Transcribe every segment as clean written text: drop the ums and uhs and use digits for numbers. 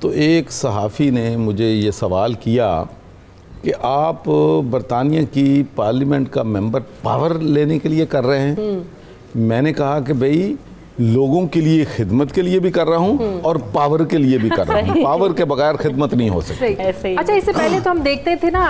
تو ایک صحافی نے مجھے یہ سوال کیا کہ آپ برطانیہ کی پارلیمنٹ کا ممبر پاور لینے کے لیے کر رہے ہیں. میں نے کہا کہ بھئی لوگوں کے لیے خدمت کے لیے بھی کر رہا ہوں اور پاور کے لیے بھی کر رہا ہوں. پاور کے بغیر خدمت نہیں ہو سکتی. اچھا اس سے پہلے تو ہم دیکھتے تھے نا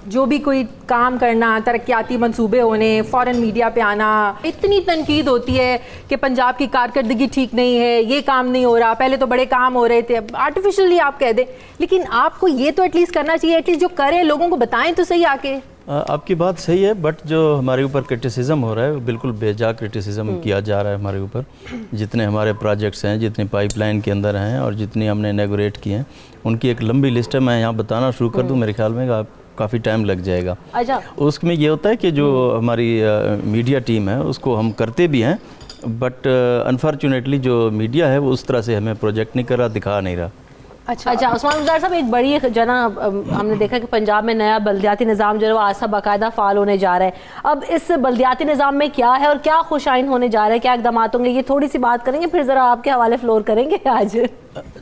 جو بھی کوئی کام کرنا, ترقیاتی منصوبے ہونے, فورن میڈیا پہ آنا, اتنی تنقید ہوتی ہے کہ پنجاب کی کارکردگی ٹھیک نہیں ہے, یہ کام نہیں ہو رہا, پہلے تو بڑے کام ہو رہے تھے, اب آرٹیفیشلی آپ کہہ دیں. لیکن آپ کو یہ تو ایٹ لیسٹ کرنا چاہیے, ایٹ لیسٹ جو کرے لوگوں کو بتائیں تو صحیح آ کے. آپ کی بات صحیح ہے, بٹ جو ہمارے اوپر کرٹیسزم ہو رہا ہے وہ بالکل بے جا کرٹیسزم کیا جا رہا ہے ہمارے اوپر. جتنے ہمارے پروجیکٹس ہیں, جتنے پائپ لائن کے اندر ہیں اور جتنی ہم نے انیگوریٹ کی ہیں, ان کی ایک لمبی لسٹ ہے. میں یہاں بتانا شروع کر دوں, میرے خیال میں کافی ٹائم لگ جائے گا. اس میں یہ ہوتا ہے کہ جو ہماری میڈیا ٹیم ہے اس کو ہم کرتے بھی ہیں, بٹ انفارچونیٹلی جو میڈیا ہے وہ اس طرح سے ہمیں پروجیکٹ نہیں کر رہا, دکھا نہیں رہا. اچھا عثمان گزار صاحب, ایک بڑی جو نا ہم نے دیکھا کہ پنجاب میں نیا بلدیاتی نظام جو ہے وہ آج باقاعدہ فعال ہونے جا رہا ہے. اب اس بلدیاتی نظام میں کیا ہے اور کیا خوش آئند ہونے جا رہا ہے, کیا اقدامات ہوں گے, یہ تھوڑی سی بات کریں گے, پھر ذرا آپ کے حوالے فلور کریں گے آج.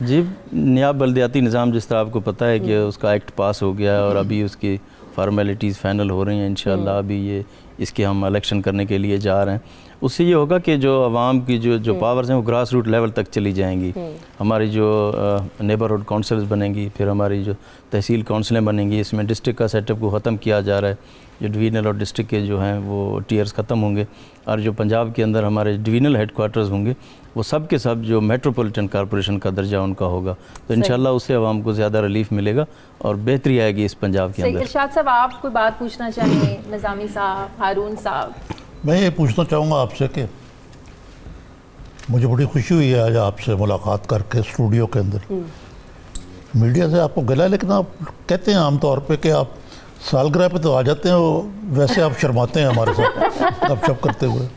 جی, نیا بلدیاتی نظام جس طرح آپ کو پتہ ہے کہ اس کا ایکٹ پاس ہو گیا ہے اور ابھی اس کی فارمیلٹیز فائنل ہو رہی ہیں. انشاءاللہ ابھی اس کے ہم الیکشن کرنے کے لیے جا رہے ہیں. اس سے یہ ہوگا کہ جو عوام کی جو پاورز ہیں وہ گراس روٹ لیول تک چلی جائیں گی. ہماری جو نیبرہڈ کونسلز بنیں گی, پھر ہماری جو تحصیل کونسلیں بنیں گی, اس میں ڈسٹرکٹ کا سیٹ اپ کو ختم کیا جا رہا ہے. جو ڈویژنل اور ڈسٹرکٹ کے جو ہیں وہ ٹیئرز ختم ہوں گے, اور جو پنجاب کے اندر ہمارے ڈویژنل ہیڈ کوارٹرز ہوں گے وہ سب کے سب جو میٹروپولیٹن کارپوریشن کا درجہ ان کا ہوگا. تو انشاءاللہ اس سے عوام کو زیادہ ریلیف ملے گا اور بہتری آئے گی اس پنجاب کے اندر. ارشاد صاحب, آپ کوئی بات پوچھنا چاہیں؟ نظامی صاحب, ہارون صاحب. میں یہ پوچھنا چاہوں گا آپ سے کہ مجھے بڑی خوشی ہوئی ہے آج آپ سے ملاقات کر کے اسٹوڈیو کے اندر. میڈیا سے آپ کو گلا ہے, لیکن آپ کہتے ہیں عام طور پہ کہ آپ سالگرہ پہ تو آ جاتے ہیں, ویسے آپ شرماتے ہیں ہمارے ساتھ گپ شپ کرتے ہوئے.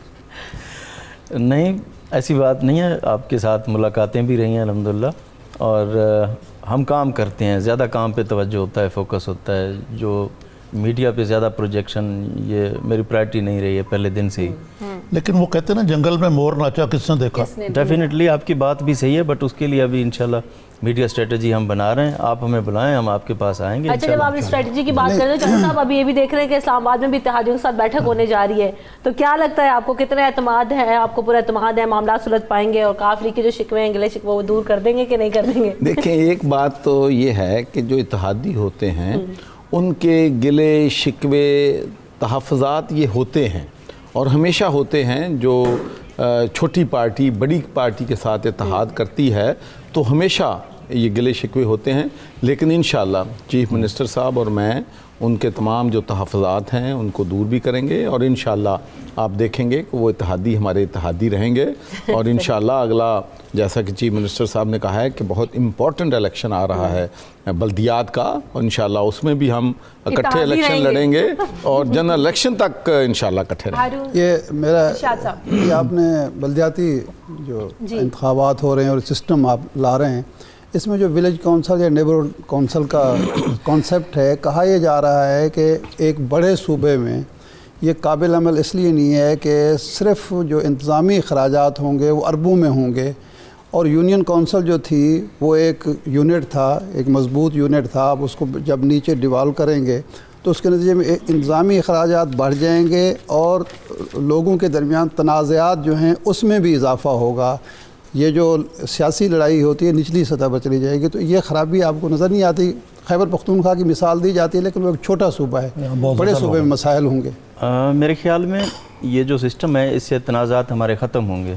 نہیں, ایسی بات نہیں ہے. آپ کے ساتھ ملاقاتیں بھی رہی ہیں الحمدللہ, اور ہم کام کرتے ہیں, زیادہ کام پہ توجہ ہوتا ہے, فوکس ہوتا ہے. جو میڈیا پہ زیادہ پروجیکشن یہ میری پرائرٹی نہیں رہی ہے پہلے دن سے ہی. لیکن وہ کہتے ہیں نا جنگل میں مور ناچا کس نے دیکھا. ڈیفینیٹلی آپ کی بات بھی صحیح ہے, بٹ اس کے لیے ابھی انشاءاللہ میڈیا اسٹریٹجی ہم بنا رہے ہیں. آپ ہمیں بلائیں, ہم آپ کے پاس آئیں گے. اچھا, جب آپ اسٹریٹجی کی بات کر رہے ہیں چندر صاحب, ابھی یہ بھی دیکھ رہے ہیں کہ اسلام آباد میں بھی اتحادیوں کے ساتھ بیٹھک ہونے جا رہی ہے, تو کیا لگتا ہے آپ کو, کتنا اعتماد ہے آپ کو, پورا اعتماد ہے معاملات سلجھ پائیں گے اور کاف لیگ کے جو شکوے ہیں, گلے شکوے, وہ دور کر دیں گے کہ نہیں کر دیں گے؟ دیکھیں, ایک بات تو یہ ہے کہ جو اتحادی ہوتے ہیں ان کے گلے شکوے تحفظات یہ ہوتے ہیں اور ہمیشہ ہوتے ہیں. جو چھوٹی پارٹی بڑی پارٹی کے ساتھ اتحاد کرتی ہے تو ہمیشہ یہ گلے شکوے ہوتے ہیں. لیکن انشاءاللہ چیف منسٹر صاحب اور میں ان کے تمام جو تحفظات ہیں ان کو دور بھی کریں گے, اور انشاءاللہ آپ دیکھیں گے کہ وہ اتحادی ہمارے اتحادی رہیں گے. اور انشاءاللہ اگلا, جیسا کہ چیف منسٹر صاحب نے کہا ہے کہ بہت امپورٹنٹ الیکشن آ رہا ہے بلدیات کا, انشاءاللہ اس میں بھی ہم اکٹھے الیکشن لڑیں گے اور جنرل الیکشن تک انشاءاللہ اکٹھے رہیں گے. یہ میرا یہ آپ نے بلدیاتی جو انتخابات ہو رہے ہیں اور سسٹم آپ لا رہے ہیں, اس میں جو ولیج کونسل یا نیبرہڈ کونسل کا کانسیپٹ ہے, کہا یہ جا رہا ہے کہ ایک بڑے صوبے میں یہ قابل عمل اس لیے نہیں ہے کہ صرف جو انتظامی اخراجات ہوں گے وہ اربوں میں ہوں گے, اور یونین کونسل جو تھی وہ ایک یونٹ تھا, ایک مضبوط یونٹ تھا. آپ اس کو جب نیچے ڈیوالو کریں گے تو اس کے نتیجے میں انتظامی اخراجات بڑھ جائیں گے اور لوگوں کے درمیان تنازعات جو ہیں اس میں بھی اضافہ ہوگا. یہ جو سیاسی لڑائی ہوتی ہے نچلی سطح پر چلی جائے گی, تو یہ خرابی آپ کو نظر نہیں آتی. خیبر پختونخوا کی مثال دی جاتی ہے, لیکن وہ ایک چھوٹا صوبہ ہے, بڑے صوبے میں مسائل ہوں گے. میرے خیال میں یہ جو سسٹم ہے اس سے تنازعات ہمارے ختم ہوں گے.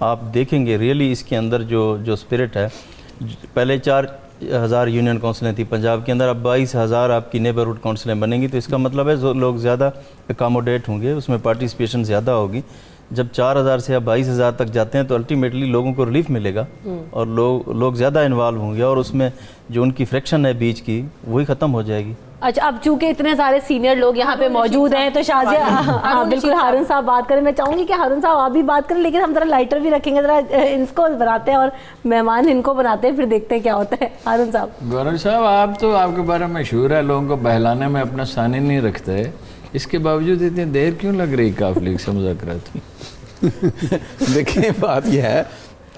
آپ دیکھیں گے ریئلی اس کے اندر جو اسپرٹ ہے, پہلے 4,000 یونین کونسلیں تھیں پنجاب کے اندر, اب 22,000 آپ کی نیبرہڈ کونسلیں بنیں گی. تو اس کا مطلب ہے لوگ زیادہ اکاموڈیٹ ہوں گے, اس میں پارٹیسپیشن زیادہ ہوگی. جب 4,000 سے اب 22,000 تک جاتے ہیں تو الٹیمیٹلی لوگوں کو ریلیف ملے گا اور لوگ زیادہ انوالو ہوں گے, اور اس میں جو ان کی فریکشن ہے بیچ کی وہی ختم ہو جائے گی. اچھا, اب چونکہ اتنے سارے سینئر لوگ یہاں پہ موجود ہیں تو شازیہ, ہاں بالکل, ہارون صاحب بات کریں. میں چاہوں گی کہ ہارون صاحب آپ بھی بات کریں, لیکن ہم ذرا لائٹر بھی رکھیں گے, ذرا ان کو بناتے ہیں اور مہمان ان کو بناتے ہیں, پھر دیکھتے ہیں کیا ہوتا ہے. ہارون صاحب. گورنر صاحب, آپ تو آپ کے بارے میں مشہور ہے لوگوں کو بہلانے میں اپنا ثانی نہیں رکھتے, اس کے باوجود اتنی دیر کیوں لگ رہی کاف لیگ سے مذاکرات میں؟ دیکھیں, بات یہ ہے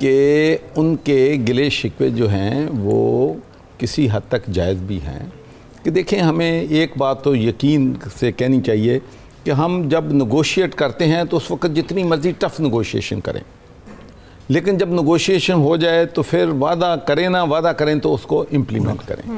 کہ ان کے گلے شکوے جو ہیں وہ کسی حد تک جائز بھی ہیں کہ دیکھیں ہمیں ایک بات تو یقین سے کہنی چاہیے کہ ہم جب نگوشیٹ کرتے ہیں تو اس وقت جتنی مرضی ٹف نگوشیشن کریں، لیکن جب نگوشیشن ہو جائے تو پھر وعدہ کریں تو اس کو امپلیمنٹ کریں۔